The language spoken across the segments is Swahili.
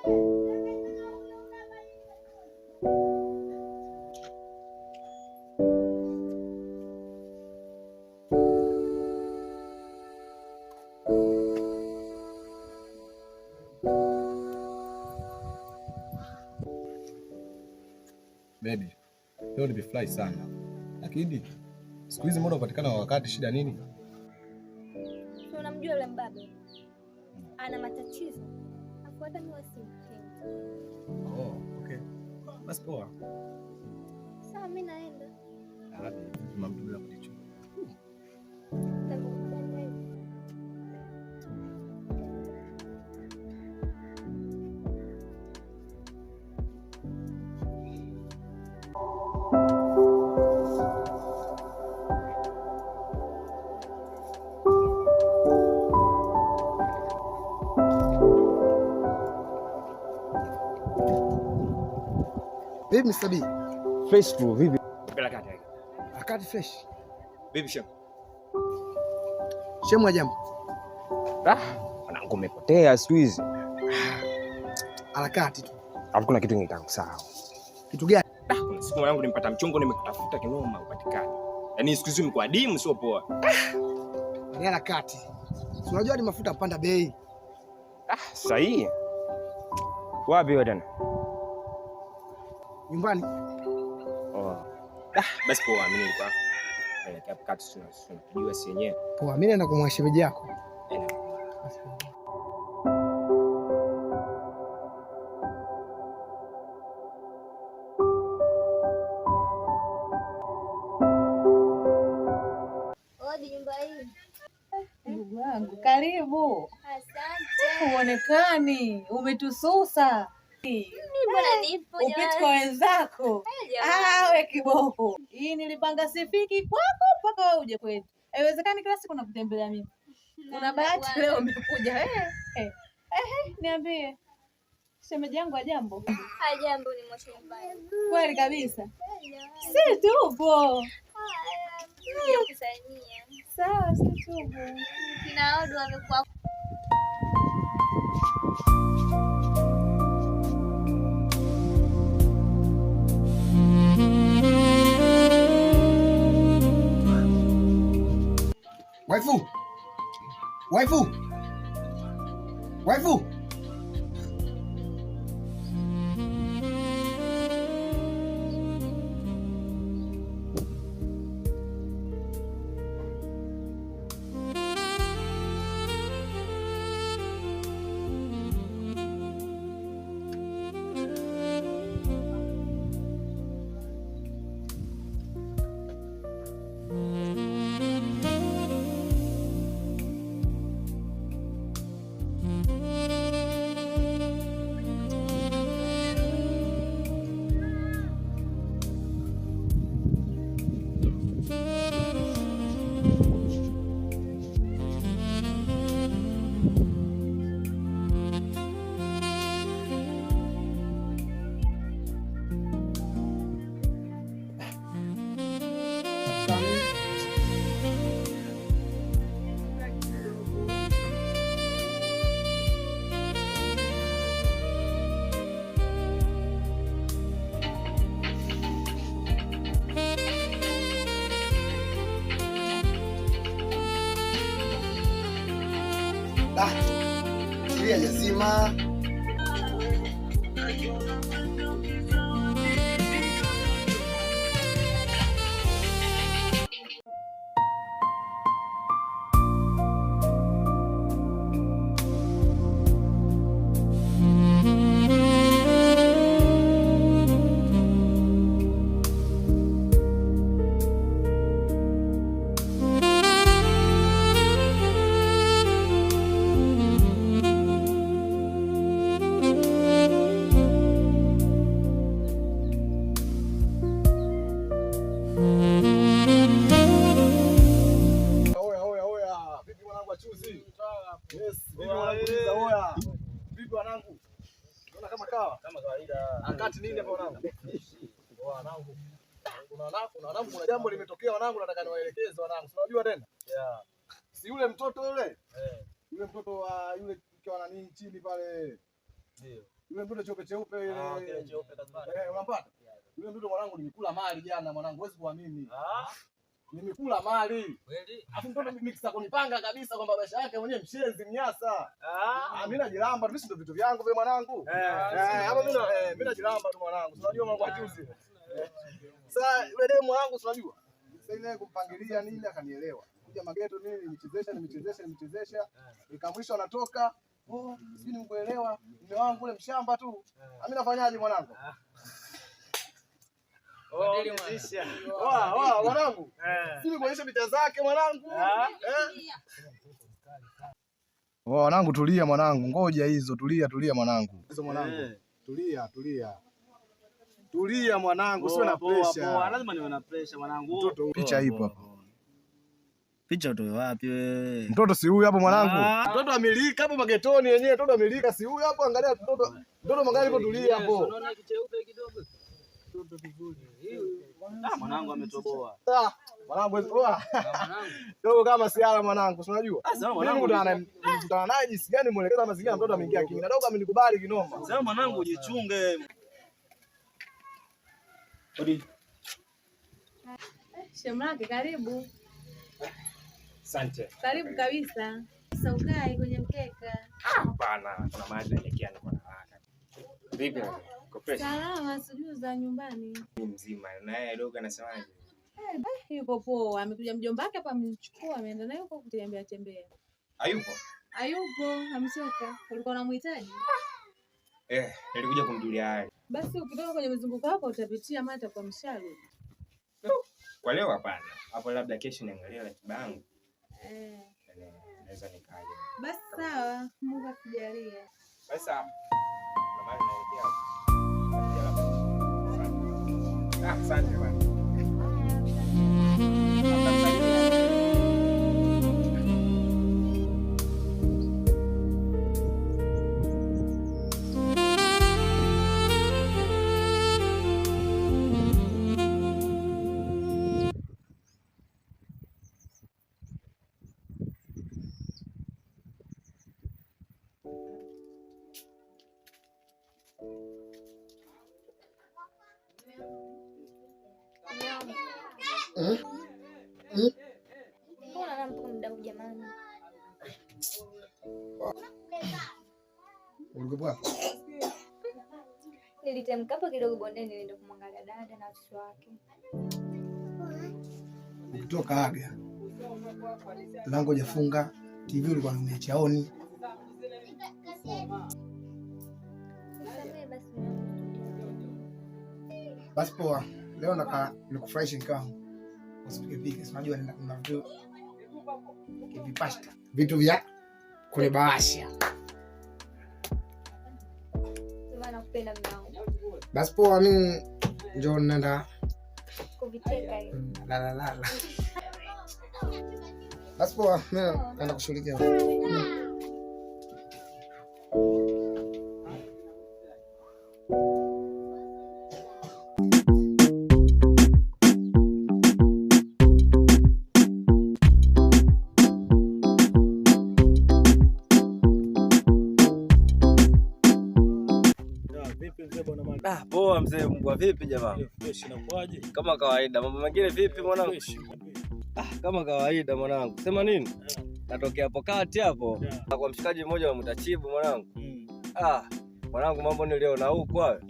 Baby, leo nimefurahi sana. Lakini siku hizi mbona upatikana wakati, shida nini? Si unamjua yule mbabe? Ana matatizo. Afuata mimi wasimpendi. Oh, okay. Basi poa. Sawa, mimi naenda. Hadi mambo ya mticho. Vipi Mr. B? Fresh tu, vipi? Bila kati. Akati fresh. Vipi shem? Shemu wa jambo. Mwanangu umepotea siku hizi. Harakati tu. Alafu kuna kitu nitaka kusahau. Kitu gani? Kuna siku mwanangu nimepata mchongo, nimekutafuta kinoma upatikane. Yaani siku hizi umekuwa adimu, sio poa. Ni harakati. Si unajua ni mafuta panda bei. Sahihi. Wapi wewe tena? Nyumbani. Oh. Basi poa, mimi nilikuwa naelekea kati, tunajua si yenyewe. Poa, mimi naenda kumwasha shemeji yako. Odi nyumba hii. Ndugu wangu, karibu. Asante. Uonekani, umetususa. Mbona nipo jamani? Upite kwa wenzako. We kiboko. Hii nilipanga sifiki kwako mpaka wewe uje kwetu. Haiwezekani kila siku nakutembelea mimi. Una bahati leo umekuja. Niambie. Shemeji yangu ajambo? Hajambo, ni mwache nyumbani. Kweli kabisa. Si tupo. Kusanyia. Sawa, si tupo. Kina Odu wamekuwa Waifu. Waifu. Waifu. Siria lazima. Kuna jambo limetokea wanangu, nataka niwaelekeze wanangu. Unajua tena? Yeah. Si yule mtoto yule? Yule mtoto wa yule mke wa nani chini pale. Ndio. Yule Yule mtoto cheupe cheupe ile cheupe kazibana. Unampata? Yule mtoto mwanangu nimekula mali jana mwanangu, huwezi kuamini. Nimekula mali. Kweli? Afu mtoto mixa kunipanga kabisa kwamba maisha yake mwenyewe mshenzi mnyasa. Mimi najilamba, mimi ndio vitu vyangu vile mwanangu. Hapa mimi najilamba tu mwanangu. Unajua mambo ya juzi. Sasa yule demu wangu unajua. Sasa ile kumpangilia nini akanielewa. Kuja mageto nini nimechezesha. Ikamwisho anatoka. Sijui nimekuelewa. Mume wangu ule mshamba tu. Mimi nafanyaje mwanangu? Mwanangu. Sisi kuonyesha picha zake mwanangu. Mwanangu tulia mwanangu. Ngoja hizo tulia mwanangu. Hizo mwanangu. Tulia mwanangu, sio na pressure. Lazima niwe na pressure mwanangu. Mtoto picha ipo hapo. Picha utoe wapi wewe? Mtoto si huyu hapo mwanangu. Mtoto amilika hapo magetoni yenyewe, mtoto amilika si huyu hapo, angalia mtoto. Mtoto mwangalie hapo tulia hapo. Unaona kicheupe kidogo. Mtoto vizuri. Mwanangu ametoboa. Mwanangu dogo kama siala mwanangu, si unajua? Mimi mkutana naye jinsi gani muelekeza mazingira mtoto ameingia kingi. Na dogo amenikubali kinoma. Sasa mwanangu ujichunge. Odi. Shemake karibu. Asante. Karibu kabisa. Sasa ukae kwenye mkeka. Hapana, kuna mahali naelekea niko na haraka. Vipi? Salama, sijui za nyumbani. Mzima. Na yeye dogo anasemaje? Yuko poa. Amekuja mjomba wake hapa amemchukua, ameenda naye huko kutembea. Hayupo? Hayupo, ametoka. Ulikuwa unamhitaji? Nilikuja kumjulia hali. Basi ukitoka kwenye mzunguko wako utapitia mata kwa mshale. Kwa leo hapana. Hapo labda kesho niangalie ratiba yangu. Naweza nikaja. Basi sawa, Mungu akujalie. Basi sawa. Mama naelekea. Asante bwana. Mbona nampa muda huu jamani? Ulikuwa Nilitemka hapo kidogo bondeni, nilienda kumwangalia dada na watoto wake. kutoka aga. Lango jafunga, TV ulikuwa umeacha oni. Basi poa, leo nataka nikufurahishe nikao. Usipige pige, unajua nina vitu kivipasta. Vitu vya kule bahasha. Maana nakupenda mwanangu. Basi poa, mimi njoo nenda Kuviteka hiyo. la. Basi poa, mimi naenda kushughulikia. Poa mzee, Mungu vipi jamaa? Fresh na kwaje? Kama kawaida. Mambo mengine vipi mwanangu? Kama kawaida mwanangu. Sema nini? Natokea hapo kati hapo. Kwa mshikaji mmoja wa Mtachibu mwanangu. Mwanangu mambo niliona huko hayo.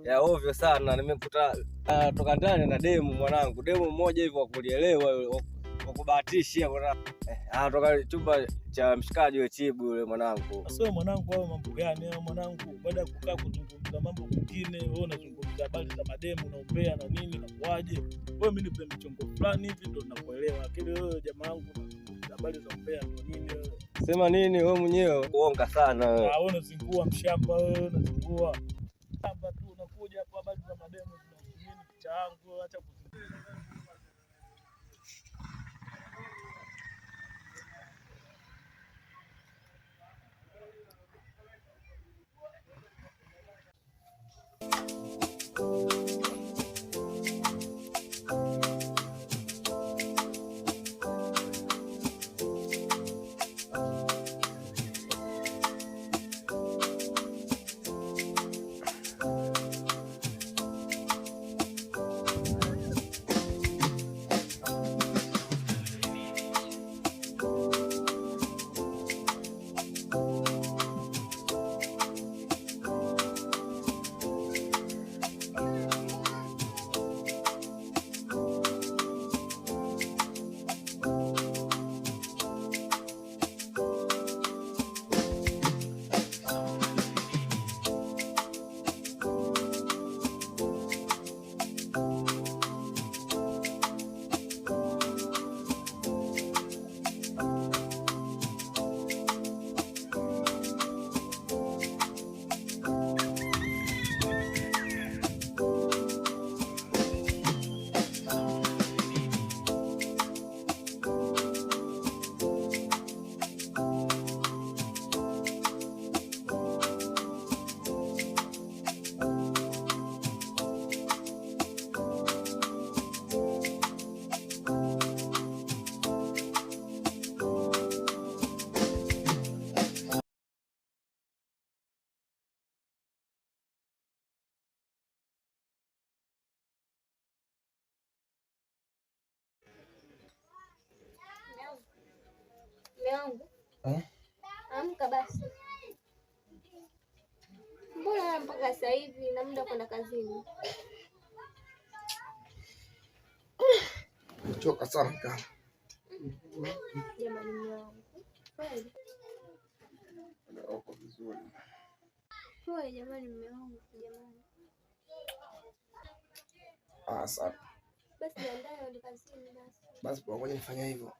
Ya ovyo sana. Nimekuta toka ndani na demu mwanangu. Demu mmoja hivyo kulielewa kubahatisha mwanangu. Toka chumba cha mshikaji wa Chibu yule mwanangu. Sasa mwanangu, hao mambo gani hao mwanangu? Baada ya kukaa kuzungumza mambo mengine, wewe unazungumza habari za mademu na umbea na nini na kuaje? Wewe mimi nipe mchongo fulani hivi ndo nakuelewa. Lakini wewe jamaa wangu unazungumza habari za umbea ndo nini wewe? Sema nini wewe mwenyewe? Kuonga sana wewe. Wewe unazingua mshamba wewe, unazingua. Shamba tu unakuja hapo habari za mademu nini picha yangu, acha Mume wangu. Amka basi. Mbona mpaka sasa hivi na muda kwenda kazini? Nimechoka sana kaka. Jamani mume wangu. Kweli. Uko vizuri. Pole jamani mume wangu, jamani. Sawa. Basi niandae uende kazini basi. Basi kwa ngoja nifanye hivyo.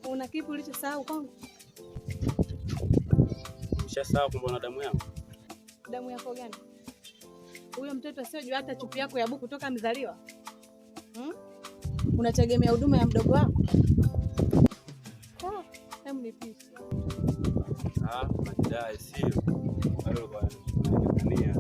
Una kipi ulichosahau kwangu? Umeshasahau kwamba una damu yangu? Damu yako gani? Huyo mtoto asiyojua hata chupi yako ya buku toka mzaliwa. Unategemea huduma ya mdogo wako? Hebu nipishe. Majidai sio. Bado kwa dunia.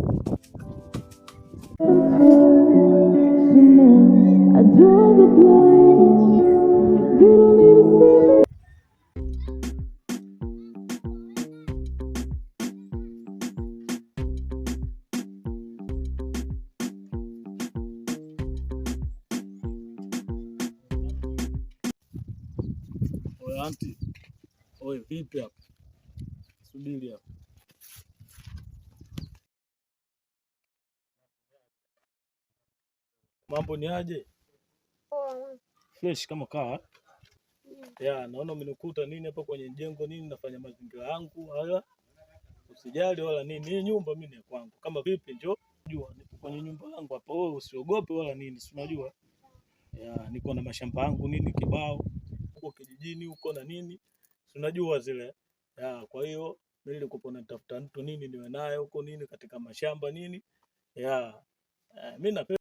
Anti, oye vipi hapa? Subiri hapa. Mambo ni aje? Fresh kama kaa. Naona umenikuta nini hapa kwenye jengo nini, nafanya mazingira yangu haya. Usijali wala nini. Hii nyumba mimi ni kwangu. Kama vipi njoo jua nipo kwenye nyumba yangu hapa. Wewe usiogope wala nini. Si unajua? Niko na mashamba yangu nini kibao. Huko kijijini huko na nini. Si unajua zile. Kwa hiyo mimi nilikuwa natafuta mtu nini niwe naye huko nini katika mashamba nini. Mimi napenda